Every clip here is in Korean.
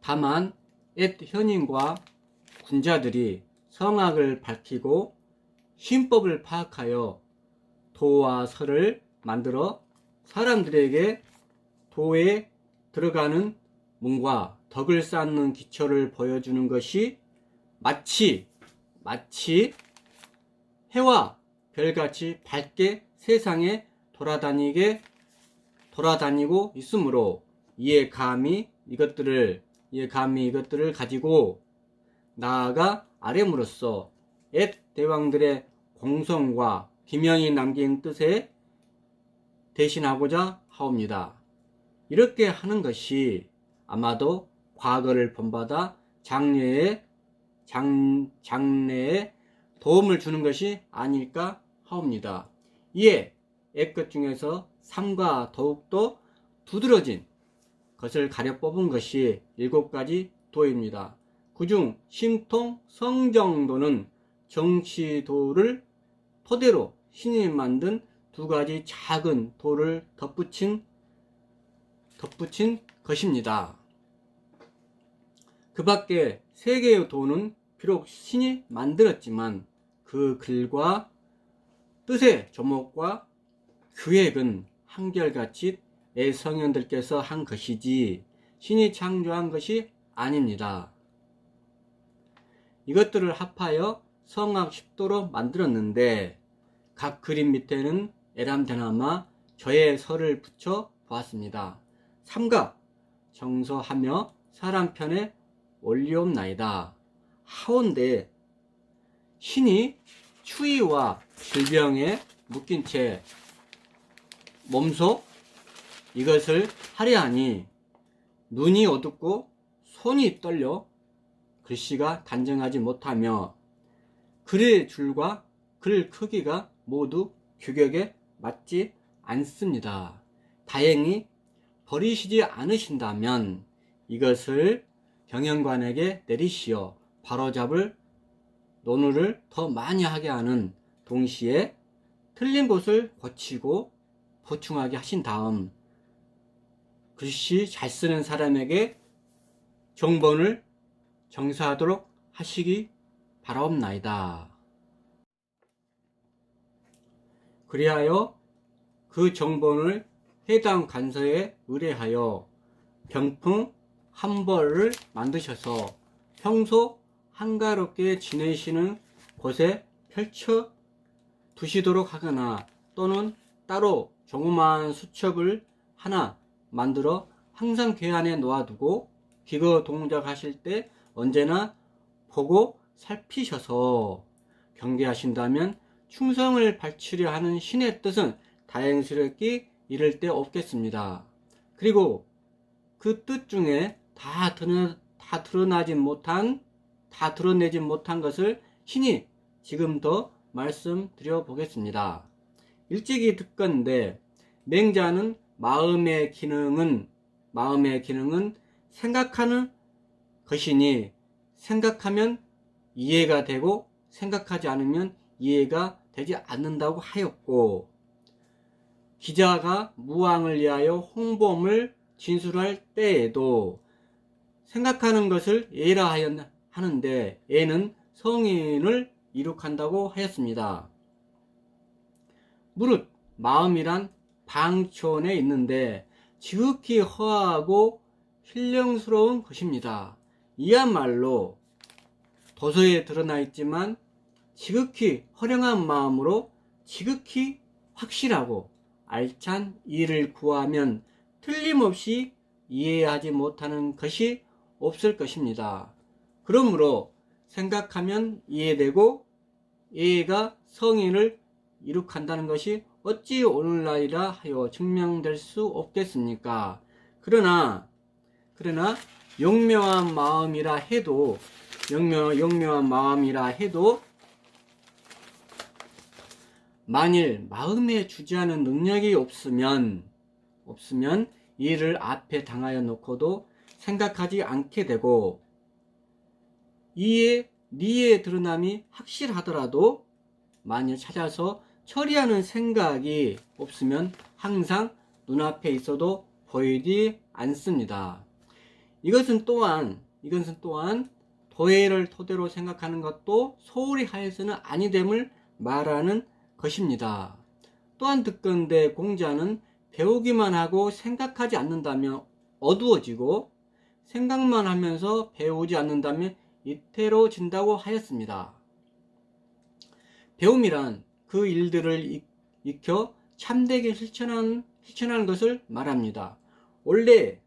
다만 옛 현인과 군자들이 성악을 밝히고 신법을 파악하여 도와 설을 만들어 사람들에게 도에 들어가는 문과 덕을 쌓는 기초를 보여주는 것이 마치 해와 별같이 밝게 세상에 돌아다니고 있으므로 이에 감히 이것들을 가지고 나아가 아뢰므로써 옛 대왕들의 공성과 기명이 남긴 뜻에 대신하고자 하옵니다. 이렇게 하는 것이 아마도 과거를 본받아 장래에 도움을 주는 것이 아닐까 하옵니다. 이에 옛것 중에서 삼가 더욱더 두드러진 것을 가려 뽑은 것이 7가지 도입니다. 그중 심통 성정도는 정치도를 토대로 신이 만든 2가지 작은 도를 덧붙인 것입니다. 그 밖에 3개의 도는 비록 신이 만들었지만 그 글과 뜻의 조목과 규획은 한결같이 애성현들께서 한 것이지 신이 창조한 것이 아닙니다. 이것들을 합하여 성악 10도로 만들었는데 각 그림 밑에는 에람데나마 저의 설을 붙여 보았습니다. 삼가 정서하며 사람 편에 올리옵나이다 하온데 신이 추위와 질병에 묶인 채 몸소 이것을 하려 하니 눈이 어둡고 손이 떨려 글씨가 단정하지 못하며 글의 줄과 글 크기가 모두 규격에 맞지 않습니다. 다행히 버리시지 않으신다면 이것을 경영관에게 내리시어 바로잡을 논의를 더 많이 하게 하는 동시에 틀린 곳을 고치고 보충하게 하신 다음 글씨 잘 쓰는 사람에게 정본을 정사하도록 하시기 바라옵나이다. 그리하여 그 정본을 해당 간서에 의뢰하여 병풍 한 벌을 만드셔서 평소 한가롭게 지내시는 곳에 펼쳐 두시도록 하거나 또는 따로 조그마한 수첩을 하나 만들어 항상 괴안에 놓아두고 기거 동작하실 때 언제나 보고 살피셔서 경계하신다면 충성을 바치려 하는 신의 뜻은 다행스럽게 이를 데 없겠습니다. 그리고 그 뜻 중에 다 드러내지 못한 것을 신이 지금 더 말씀드려 보겠습니다. 일찍이 듣건데 맹자는 마음의 기능은 생각하는 것이니 생각하면 이해가 되고 생각하지 않으면 이해가 되지 않는다고 하였고, 기자가 무왕을 위하여 홍범을 진술할 때에도 생각하는 것을 예라 하는데 예는 성인을 이룩한다고 하였습니다. 무릇 마음이란 방촌에 있는데 지극히 허하고 신령스러운 것입니다. 이야말로 도서에 드러나 있지만 지극히 허령한 마음으로 지극히 확실하고 알찬 이를 구하면 틀림없이 이해하지 못하는 것이 없을 것입니다. 그러므로 생각하면 이해되고 이해가 성인을 이룩한다는 것이 어찌 오늘날이라 하여 증명될 수 없겠습니까? 그러나 용맹한 마음이라 해도 만일 마음에 주지하는 능력이 없으면 이를 앞에 당하여 놓고도 생각하지 않게 되고 이에 니의 드러남이 확실하더라도 만일 찾아서 처리하는 생각이 없으면 항상 눈앞에 있어도 보이지 않습니다. 이것은 또한 도해를 토대로 생각하는 것도 소홀히 하여서는 아니됨을 말하는 것입니다. 또한 듣건대 공자는 배우기만 하고 생각하지 않는다면 어두워지고 생각만 하면서 배우지 않는다면 이태로진다고 하였습니다. 배움이란 그 일들을 익혀 참되게 실천하는 것을 말합니다. 원래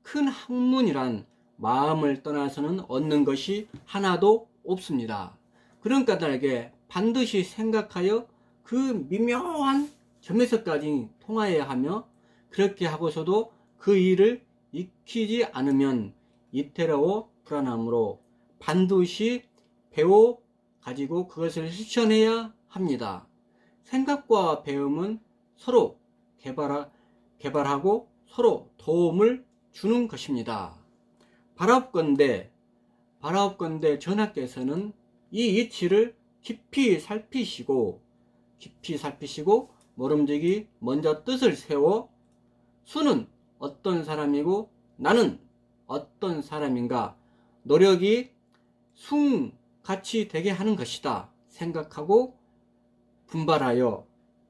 큰 학문이란 마음을 떠나서는 얻는 것이 하나도 없습니다. 그런 까닭에 반드시 생각하여 그 미묘한 점에서까지 통하여야 하며, 그렇게 하고서도 그 일을 익히지 않으면 이태로워 불안하므로 반드시 배워 가지고 그것을 실천해야 합니다. 생각과 배움은 서로 개발하고 서로 도움을 주는 것입니다. 바라옵건대 전하께서는 이 이치를 깊이 살피시고 모름지기 먼저 뜻을 세워 수는 어떤 사람이고 나는 어떤 사람인가 노력이 숭같이 되게 하는 것이다 생각하고 분발하여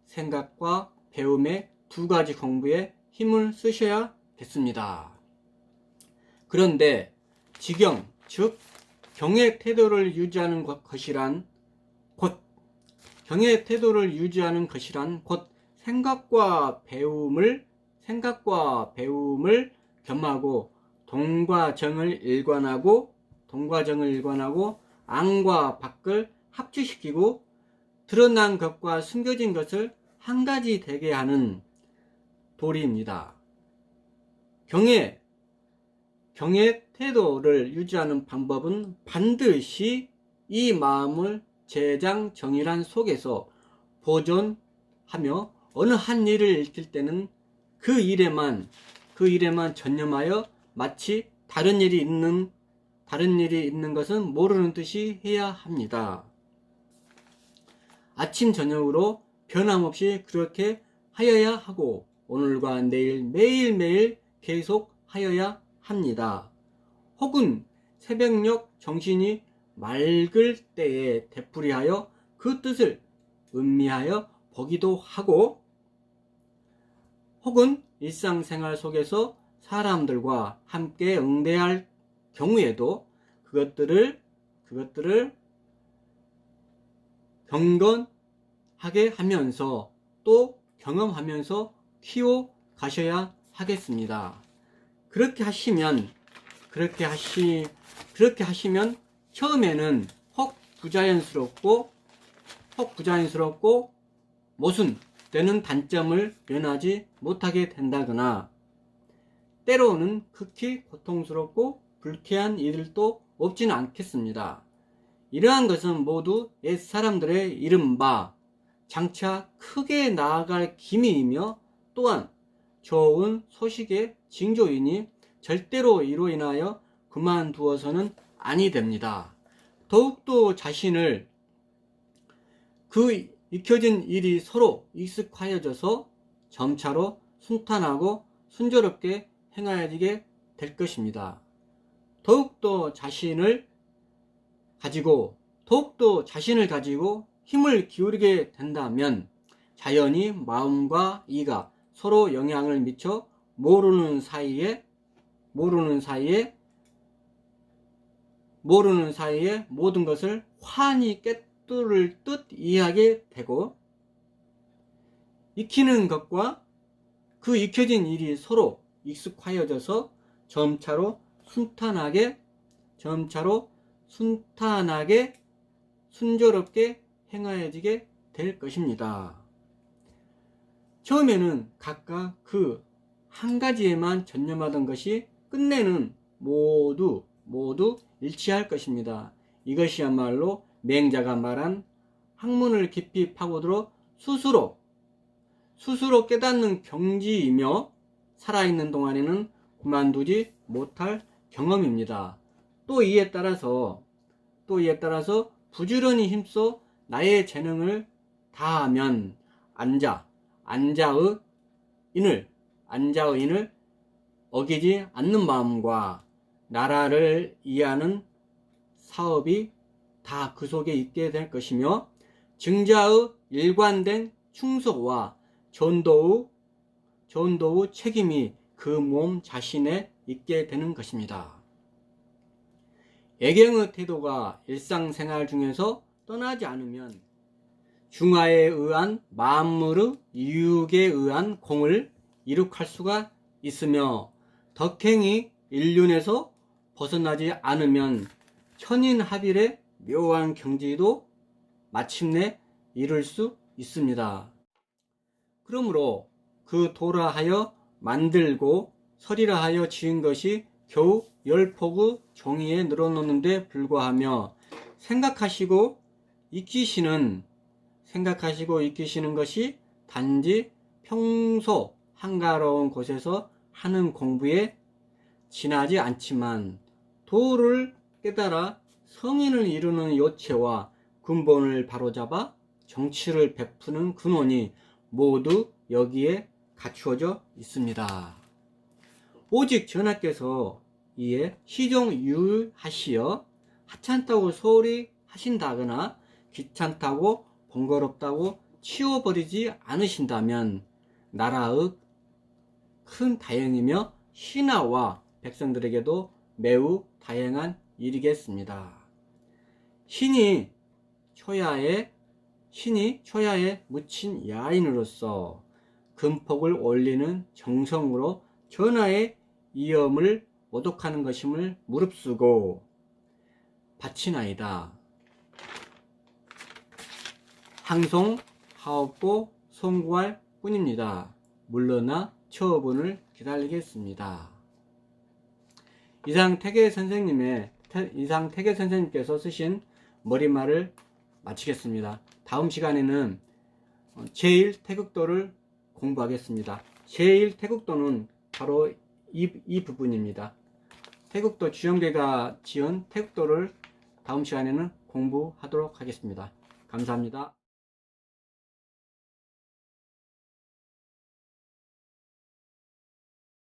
생각과 배움의 두 가지 공부에 힘을 쓰셔야겠습니다. 그런데 지경, 즉 경의 태도를 유지하는 것이란 곧 생각과 배움을 겸하고 동과 정을 일관하고 안과 밖을 합치시키고 드러난 것과 숨겨진 것을 한 가지 되게 하는 도리입니다. 경의 태도를 유지하는 방법은 반드시 이 마음을 재장정일한 속에서 보존하며 어느 한 일을 익힐 때는 그 일에만 전념하여 마치 다른 일이 있는 것은 모르는 듯이 해야 합니다. 아침 저녁으로 변함없이 그렇게 하여야 하고 오늘과 내일 매일매일 계속 하여야 합니다. 혹은 새벽녘 정신이 맑을 때에 되풀이하여 그 뜻을 음미하여 보기도 하고, 혹은 일상생활 속에서 사람들과 함께 응대할 경우에도 그것들을 경건하게 하면서 또 경험하면서 키워 가셔야 하겠습니다. 그렇게 하시면 처음에는 혹 부자연스럽고 모순되는 단점을 면하지 못하게 된다거나 때로는 극히 고통스럽고 불쾌한 일들도 없지는 않겠습니다. 이러한 것은 모두 옛 사람들의 이른바 장차 크게 나아갈 기미이며 또한 좋은 소식의 징조이니 절대로 이로 인하여 그만두어서는 아니 됩니다. 더욱더 자신을 그 익혀진 일이 서로 익숙하여져서 점차로 순탄하고 순조롭게 행하여지게 될 것입니다. 더욱더 자신을 가지고 힘을 기울이게 된다면 자연히 마음과 이가 서로 영향을 미쳐 모르는 사이에 모든 것을 환히 꿰뚫을 듯 이해하게 되고, 익히는 것과 그 익혀진 일이 서로 익숙하여져서 점차로 순탄하게 순조롭게 행하여지게 될 것입니다. 처음에는 각각 그 한 가지에만 전념하던 것이 끝내는 모두 일치할 것입니다. 이것이야말로 맹자가 말한 학문을 깊이 파고들어 스스로 깨닫는 경지이며 살아있는 동안에는 그만두지 못할 경험입니다. 또 이에 따라서 부지런히 힘써 나의 재능을 다하면 안자의 인을 어기지 않는 마음과 나라를 이해하는 사업이 다 그 속에 있게 될 것이며, 증자의 일관된 충속과 전도의 책임이 그 몸 자신에 있게 되는 것입니다. 애경의 태도가 일상생활 중에서 떠나지 않으면 중화에 의한 만물의 유익에 의한 공을 이룩할 수가 있으며, 덕행이 일륜에서 벗어나지 않으면 천인합일의 묘한 경지도 마침내 이룰 수 있습니다. 그러므로 그 도라 하여 만들고 서리라 하여 지은 것이 겨우 10폭의 종이에 늘어놓는데 불과하며, 생각하시고 익히시는 것이 단지 평소 한가로운 곳에서 하는 공부에 지나지 않지만, 도를 깨달아 성인을 이루는 요체와 근본을 바로잡아 정치를 베푸는 근원이 모두 여기에 갖추어져 있습니다. 오직 전하께서 이에 시종유의하시어 하찮다고 소홀히 하신다거나 귀찮다고 번거롭다고 치워버리지 않으신다면 나라의 큰 다행이며 신하와 백성들에게도 매우 다행한 일이겠습니다. 신이 초야에 묻힌 야인으로서 금폭을 올리는 정성으로 전하의 이엄을 모독하는 것임을 무릅쓰고 바치나이다. 항송하옵고 송구할 뿐입니다. 물러나 처분을 기다리겠습니다. 이상 태계 선생님께서 쓰신 머리말을 마치겠습니다. 다음 시간에는 제1태극도를 공부하겠습니다. 제1태극도는 바로 이 부분입니다. 태극도 주영대가 지은 태극도를 다음 시간에는 공부하도록 하겠습니다. 감사합니다.